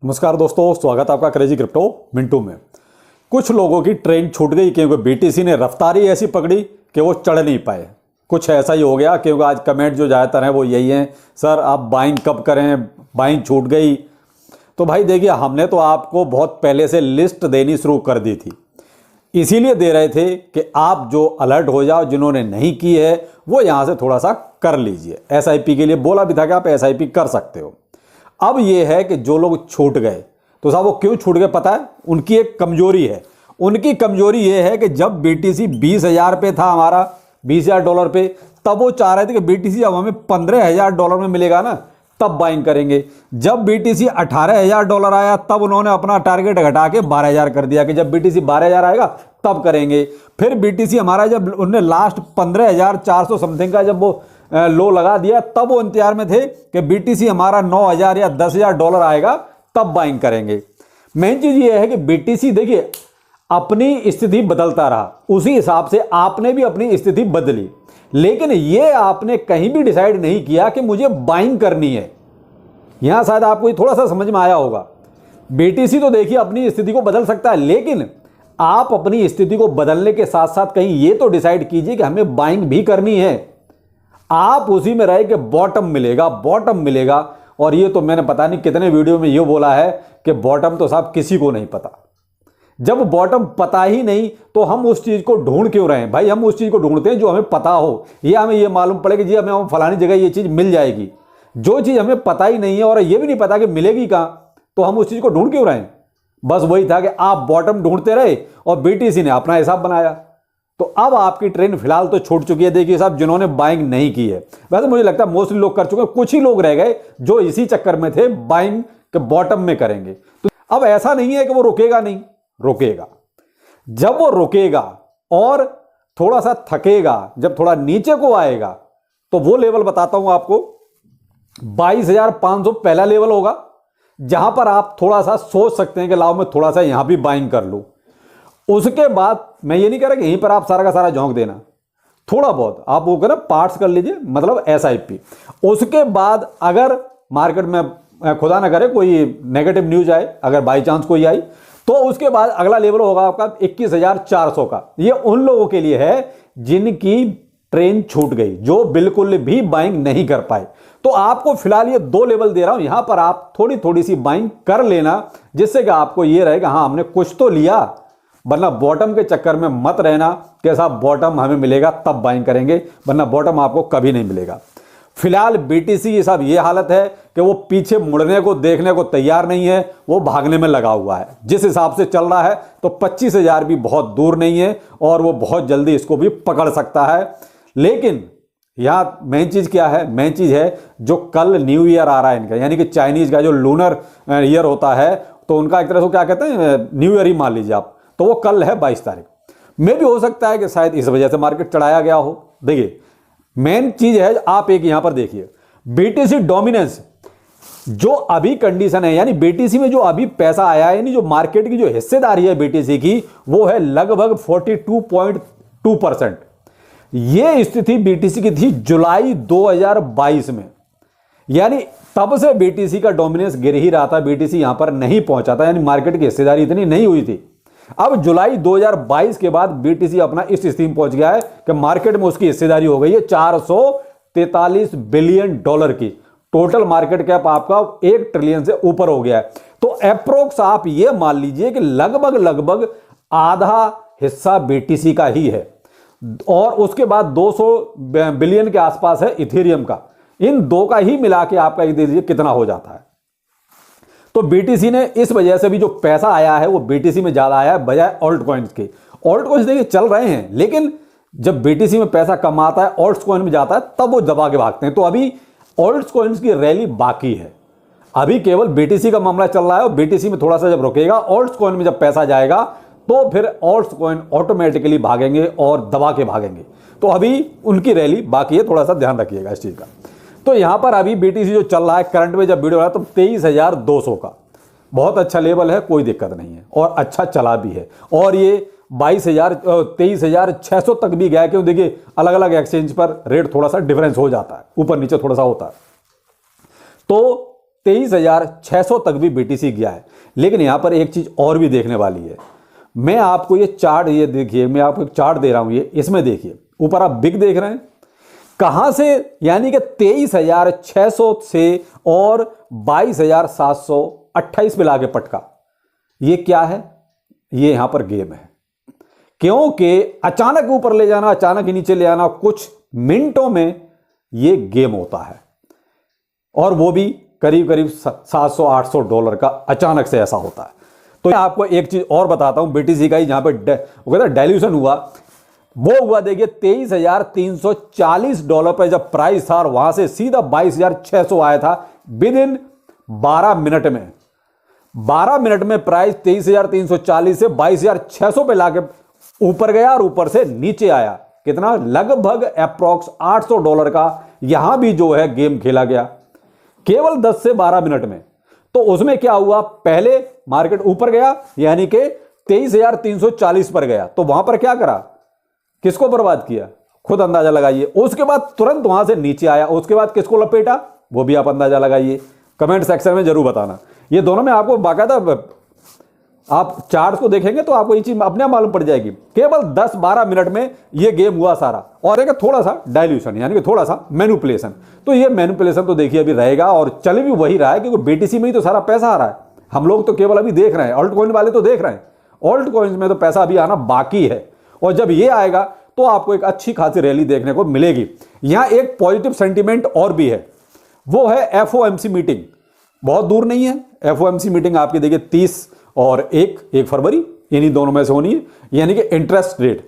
नमस्कार दोस्तों, स्वागत है आपका क्रेजी क्रिप्टो मिंटू में। कुछ लोगों की ट्रेन छूट गई क्योंकि बीटीसी ने रफ्तारी ऐसी पकड़ी कि वो चढ़ नहीं पाए। कुछ ऐसा ही हो गया क्योंकि आज कमेंट जो ज़्यादातर हैं वो यही हैं, सर आप बाइंग कब करें, बाइंग छूट गई। तो भाई देखिए, हमने तो आपको बहुत पहले से लिस्ट देनी शुरू कर दी थी, इसीलिए दे रहे थे कि आप जो अलर्ट हो जाओ, जिन्होंने नहीं की है वो यहाँ से थोड़ा सा कर लीजिए। एसआईपी के लिए बोला भी था कि आप एसआईपी कर सकते हो। अब ये है कि जो लोग छूट गए, तो साहब वो क्यों छूट गए पता है? उनकी एक कमजोरी है। उनकी कमजोरी ये है कि जब बीटीसी 20,000 पे था, हमारा $20,000 पे, तब वो चाह रहे थे कि बीटीसी अब हमें $15,000 में मिलेगा ना, तब बाइंग करेंगे। जब बीटीसी $18,000 आया, तब उन्होंने अपना टारगेट घटा के 12,000 कर दिया कि जब बीटीसी 12,000 आएगा तब करेंगे। फिर बीटीसी हमारा जब उन्होंने लास्ट 15,400 समथिंग का जब वो लो लगा दिया, तब वो इंतजार में थे कि बीटीसी हमारा 9,000 या $10,000 आएगा तब बाइंग करेंगे। मेन चीज ये है कि बीटीसी देखिए अपनी स्थिति बदलता रहा, उसी हिसाब से आपने भी अपनी स्थिति बदली, लेकिन ये आपने कहीं भी डिसाइड नहीं किया कि मुझे बाइंग करनी है। यहां शायद आपको थोड़ा सा समझ में आया होगा। बीटीसी तो देखिए अपनी स्थिति को बदल सकता है, लेकिन आप अपनी स्थिति को बदलने के साथ साथ कहीं ये तो डिसाइड कीजिए कि हमें बाइंग भी करनी है। आप उसी में रहे कि बॉटम मिलेगा, बॉटम मिलेगा। और ये तो मैंने पता नहीं कितने वीडियो में ये बोला है कि बॉटम तो साहब किसी को नहीं पता। जब बॉटम पता ही नहीं तो हम उस चीज को ढूंढ क्यों रहे हैं? भाई हम उस चीज को ढूंढते हैं जो हमें पता हो, या हमें ये मालूम पड़े कि जी हमें फलानी जगह ये चीज मिल जाएगी। जो चीज हमें पता ही नहीं है और ये भी नहीं पता कि मिलेगी कहां, तो हम उस चीज को ढूंढ क्यों रहे हैं? बस वही था कि आप बॉटम ढूंढते रहे और बीटीसी ने अपना हिसाब बनाया। तो अब आपकी ट्रेन फिलहाल तो छूट चुकी है। देखिए साहब, जिन्होंने बाइंग नहीं की है, वैसे मुझे लगता है मोस्टली लोग कर चुके हैं, कुछ ही लोग रह गए जो इसी चक्कर में थे बाइंग के बॉटम में करेंगे। तो अब ऐसा नहीं है कि वो रुकेगा, नहीं रुकेगा। जब वो रुकेगा और थोड़ा सा थकेगा, जब थोड़ा नीचे को आएगा, तो वो लेवल बताता हूं आपको, 22,500 पहला लेवल होगा, जहां पर आप थोड़ा सा सोच सकते हैं कि लाओ मैं थोड़ा सा यहां भी बाइंग कर लूं। उसके बाद मैं ये नहीं कह रहा कि यहीं पर आप सारा का सारा झोंक देना, थोड़ा बहुत आप वो ना पार्ट्स कर लीजिए, मतलब एसआईपी। उसके बाद अगर मार्केट में खुदा ना करे कोई नेगेटिव न्यूज आए, अगर बाई चांस कोई आई, तो उसके बाद अगला लेवल होगा आपका 21,400 का। ये उन लोगों के लिए है जिनकी ट्रेन छूट गई, जो बिल्कुल भी बाइंग नहीं कर पाए। तो आपको फिलहाल ये 2 लेवल दे रहा हूं, यहां पर आप थोड़ी थोड़ी सी बाइंग कर लेना, जिससे कि आपको ये रहेगा हाँ हमने कुछ तो लिया। वरना बॉटम के चक्कर में मत रहना कि साहब बॉटम हमें मिलेगा तब बाइंग करेंगे, वरना बॉटम आपको कभी नहीं मिलेगा। फिलहाल बीटीसी की साहब ये हालत है कि वो पीछे मुड़ने को देखने को तैयार नहीं है, वो भागने में लगा हुआ है। जिस हिसाब से चल रहा है तो 25,000 भी बहुत दूर नहीं है और वो बहुत जल्दी इसको भी पकड़ सकता है। लेकिन यहाँ मेन चीज क्या है? मेन चीज है जो कल न्यू ईयर आ रहा है इनका, यानी कि चाइनीज का जो लूनर ईयर होता है, तो उनका एक तरह से क्या कहते हैं, न्यू ईयर ही मान लीजिए आप। तो वो कल है 22 तारीख में। भी हो सकता है कि शायद इस वजह से मार्केट चढ़ाया गया हो। देखिए मेन चीज है, आप एक यहां पर देखिए बीटीसी डोमिनेंस जो अभी कंडीशन है, यानी बीटीसी में जो अभी पैसा आया है, यानी जो मार्केट की जो हिस्सेदारी है बीटीसी की, वो है लगभग 42.2%। ये स्थिति बीटीसी की थी जुलाई 2022 में, यानी तब से बीटीसी का डोमिनेंस गिर ही रहा था, बीटीसी यहां पर नहीं पहुंचा था, यानी मार्केट की हिस्सेदारी इतनी नहीं हुई थी। अब जुलाई 2022 के बाद बीटीसी अपना इस स्थिति में पहुंच गया है कि मार्केट में उसकी हिस्सेदारी हो गई है $443 बिलियन की। टोटल मार्केट कैप आपका 1 ट्रिलियन से ऊपर हो गया है। तो अप्रोक्स आप ये मान लीजिए कि लगभग आधा हिस्सा बीटीसी का ही है, और उसके बाद 200 बिलियन के आसपास है इथेरियम का। इन दो का ही मिला के आपका ये दीजिए कितना हो जाता है। तो बीटीसी ने इस वजह से भी जो पैसा आया है वो बीटीसी में ज्यादा आया है बजाय ऑल्ट कॉइन्स के। ऑल्ट कॉइन्स देखिए चल रहे हैं, लेकिन जब बीटीसी में पैसा कम आता है, ऑल्ट कॉइन में जाता है, तब वो दबा के भागते हैं। तो अभी ऑल्ट कॉइन्स की रैली बाकी है, अभी केवल बीटीसी का मामला चल रहा है। और बीटीसी में थोड़ा सा जब रुकेगा, ऑल्ट कॉइन में जब पैसा जाएगा, तो फिर ऑल्ट कॉइन ऑटोमेटिकली भागेंगे और दबा के भागेंगे। तो अभी उनकी रैली बाकी है, थोड़ा सा ध्यान रखिएगा इस चीज का। तो यहां पर अभी बीटीसी जो चल रहा है करंट में, जब वीडियो रहा तो 23,200 का बहुत अच्छा लेवल है, कोई दिक्कत नहीं है, और अच्छा चला भी है। और ये 23,600 तक भी गया। क्यों? देखिए अलग अलग एक्सचेंज पर रेट थोड़ा सा डिफरेंस हो जाता है, ऊपर नीचे थोड़ा सा होता है। तो 23,600 तक भी BTC गया है। लेकिन यहां पर एक चीज और भी देखने वाली है। मैं आपको ये चार्ट, ये देखिए, मैं आपको एक चार्ट दे रहा हूं, ये इसमें देखिए, ऊपर आप बिग देख रहे हैं, कहां से, यानी कि 23,600 से और 22,728 पे लाके पटका। ये क्या है? ये यहां पर गेम है, क्योंकि अचानक ऊपर ले जाना, अचानक नीचे ले आना, कुछ मिनटों में ये गेम होता है, और वो भी करीब करीब $700-800 का अचानक से ऐसा होता है। तो मैं आपको एक चीज और बताता हूं, BTC का ही जहां पे डाइल्यूशन हुआ, वो हुआ देखिए $23,340 पर जब प्राइस था, और वहां से सीधा 22,600 आया था विद इन 12 मिनट में। 12 मिनट में प्राइस 23,340 से 22,600 पे लाके ऊपर गया, और ऊपर से नीचे आया कितना, लगभग अप्रॉक्स $800 का यहां भी जो है गेम खेला गया केवल 10 से 12 मिनट में। तो उसमें क्या हुआ, पहले मार्केट ऊपर गया, यानी कि 23,340 पर गया, तो वहां पर क्या करा, किसको बर्बाद किया, खुद अंदाजा लगाइए। उसके बाद तुरंत वहां से नीचे आया, उसके बाद किसको लपेटा, वो भी आप अंदाजा लगाइए, कमेंट सेक्शन में जरूर बताना। ये दोनों में आपको बाकायदा आप चार्ट को देखेंगे तो आपको ये चीज अपने आप मालूम पड़ जाएगी। केवल 10-12 मिनट में ये गेम हुआ सारा, और एक थोड़ा सा डाइल्यूशन, यानी कि थोड़ा सा मैनिपुलेशन। तो ये मैनिपुलेशन तो देखिए अभी रहेगा, और चल भी वही रहा है, क्योंकि BTC में ही तो सारा पैसा आ रहा है। हम लोग तो केवल अभी देख रहे हैं, ऑल्ट कॉइन वाले तो देख रहे हैं, ऑल्ट कॉइन में तो पैसा अभी आना बाकी है, और जब ये आएगा तो आपको एक अच्छी खासी रैली देखने को मिलेगी। यहां एक पॉजिटिव सेंटीमेंट और भी है, वो है FOMC मीटिंग, बहुत दूर नहीं है। FOMC मीटिंग आपकी देखिए 30 और 1 फरवरी, इन्हीं दोनों में से होनी है, यानी कि इंटरेस्ट रेट।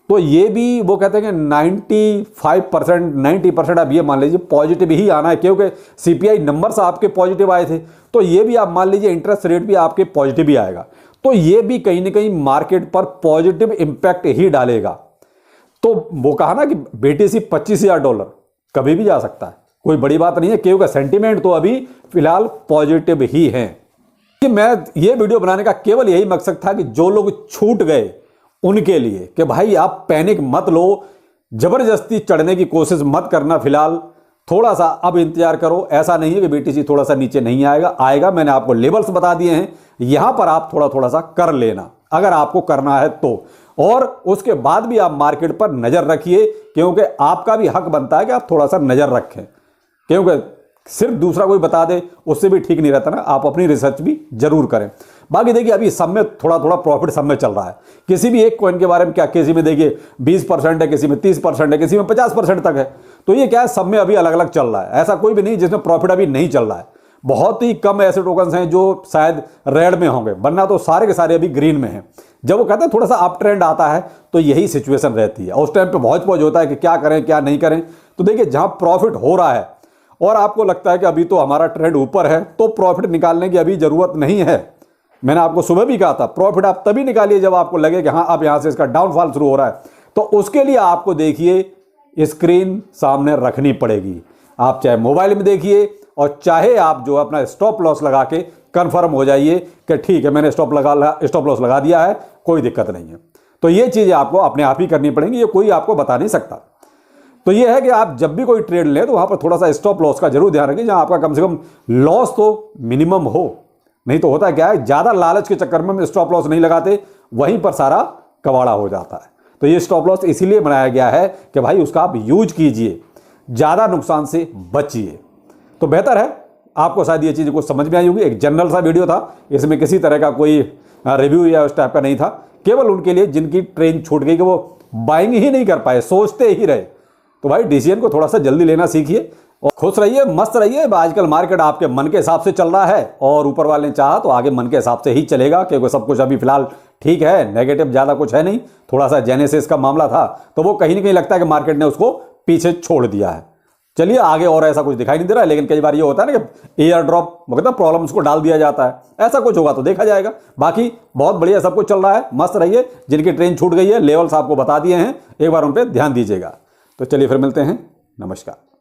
तो ये भी वो कहते हैं कि 95%, 90% आप ये मान लीजिए पॉजिटिव ही आना है, क्योंकि CPI नंबर्स आपके पॉजिटिव आए थे, तो ये भी आप मान लीजिए इंटरेस्ट रेट भी आपके पॉजिटिव ही आएगा। तो ये भी कहीं ना कहीं मार्केट पर पॉजिटिव इंपैक्ट ही डालेगा। तो वो कहा ना कि BTC $25,000 कभी भी जा सकता है, कोई बड़ी बात नहीं है, क्योंकि सेंटीमेंट तो अभी फिलहाल पॉजिटिव ही है। कि मैं ये वीडियो बनाने का केवल यही मकसद था कि जो लोग छूट गए उनके लिए, कि भाई आप पैनिक मत लो, जबरदस्ती चढ़ने की कोशिश मत करना, फिलहाल थोड़ा सा अब इंतजार करो। ऐसा नहीं है कि BTC थोड़ा सा नीचे नहीं आएगा। मैंने आपको लेवल्स बता दिए हैं, यहां पर आप थोड़ा सा कर लेना अगर आपको करना है तो, और उसके बाद भी आप मार्केट पर नजर रखिए, क्योंकि आपका भी हक बनता है कि आप थोड़ा सा नजर रखें, क्योंकि सिर्फ दूसरा कोई बता दे उससे भी ठीक नहीं रहता ना, आप अपनी रिसर्च भी जरूर करें। बाकी देखिए अभी सब में थोड़ा प्रॉफिट सब में चल रहा है, किसी भी एक कॉइन के बारे में क्या, किसी में देखिए 20% है, किसी में 30% है, किसी में 50% तक है। तो ये क्या है, सब में अभी अलग अलग चल रहा है, ऐसा कोई भी नहीं जिसमें प्रॉफिट अभी नहीं चल रहा है। बहुत ही कम ऐसे टोकन्स हैं जो शायद रेड में होंगे, वरना तो सारे के सारे अभी ग्रीन में हैं। जब वो कहते हैं थोड़ा सा अप ट्रेंड आता है तो यही सिचुएशन रहती है, उस टाइम पे बहुत पहुंच होता है कि क्या करें क्या नहीं करें। तो देखिए जहां प्रॉफिट हो रहा है और आपको लगता है कि अभी तो हमारा ट्रेंड ऊपर है, तो प्रॉफिट निकालने की अभी जरूरत नहीं है। मैंने आपको सुबह भी कहा था, प्रॉफिट आप तभी निकालिए जब आपको लगे कि हाँ अब यहां से इसका डाउनफॉल शुरू हो रहा है। तो उसके लिए आपको देखिए स्क्रीन सामने रखनी पड़ेगी, आप चाहे मोबाइल में देखिए और चाहे आप जो अपना स्टॉप लॉस लगा के कंफर्म हो जाइए कि ठीक है मैंने स्टॉप लॉस लगा दिया है, कोई दिक्कत नहीं है। तो ये चीजें आपको अपने आप ही करनी पड़ेंगी, ये कोई आपको बता नहीं सकता। तो ये है कि आप जब भी कोई ट्रेड लें तो वहां पर थोड़ा सा स्टॉप लॉस का जरूर ध्यान रखें, जहां आपका कम से कम लॉस तो मिनिमम हो। नहीं तो होता क्या है, ज्यादा लालच के चक्कर में हम स्टॉप लॉस नहीं लगाते, वहीं पर सारा कबाड़ा हो जाता है। तो ये स्टॉप लॉस इसीलिए बनाया गया है कि भाई उसका आप यूज कीजिए, ज्यादा नुकसान से बचिए। तो बेहतर है, आपको शायद ये चीज कुछ समझ में आई होगी। एक जनरल सा वीडियो था, इसमें किसी तरह का कोई रिव्यू या उस टाइप का नहीं था, केवल उनके लिए जिनकी ट्रेन छूट गई कि वो बाइंग ही नहीं कर पाए, सोचते ही रहे। तो भाई डिसीजन को थोड़ा सा जल्दी लेना सीखिए और खुश रहिए, मस्त रहिए। आजकल मार्केट आपके मन के हिसाब से चल रहा है और ऊपर वाले ने चाहा तो आगे मन के हिसाब से ही चलेगा, क्योंकि सब कुछ अभी फिलहाल ठीक है, नेगेटिव ज़्यादा कुछ है नहीं। थोड़ा सा जेनेसिस का मामला था तो वो कहीं ना कहीं लगता है कि मार्केट ने उसको पीछे छोड़ दिया है। चलिए आगे और ऐसा कुछ दिखाई नहीं दे रहा है, लेकिन कई बार ये होता है ना कि एयर ड्रॉप मतलब प्रॉब्लम्स को डाल दिया जाता है, ऐसा कुछ होगा तो देखा जाएगा। बाकी बहुत बढ़िया सब कुछ चल रहा है, मस्त रहिए। जिनकी ट्रेन छूट गई है, लेवल्स आपको बता दिए हैं, एक बार उन पर ध्यान दीजिएगा। तो चलिए फिर मिलते हैं, नमस्कार।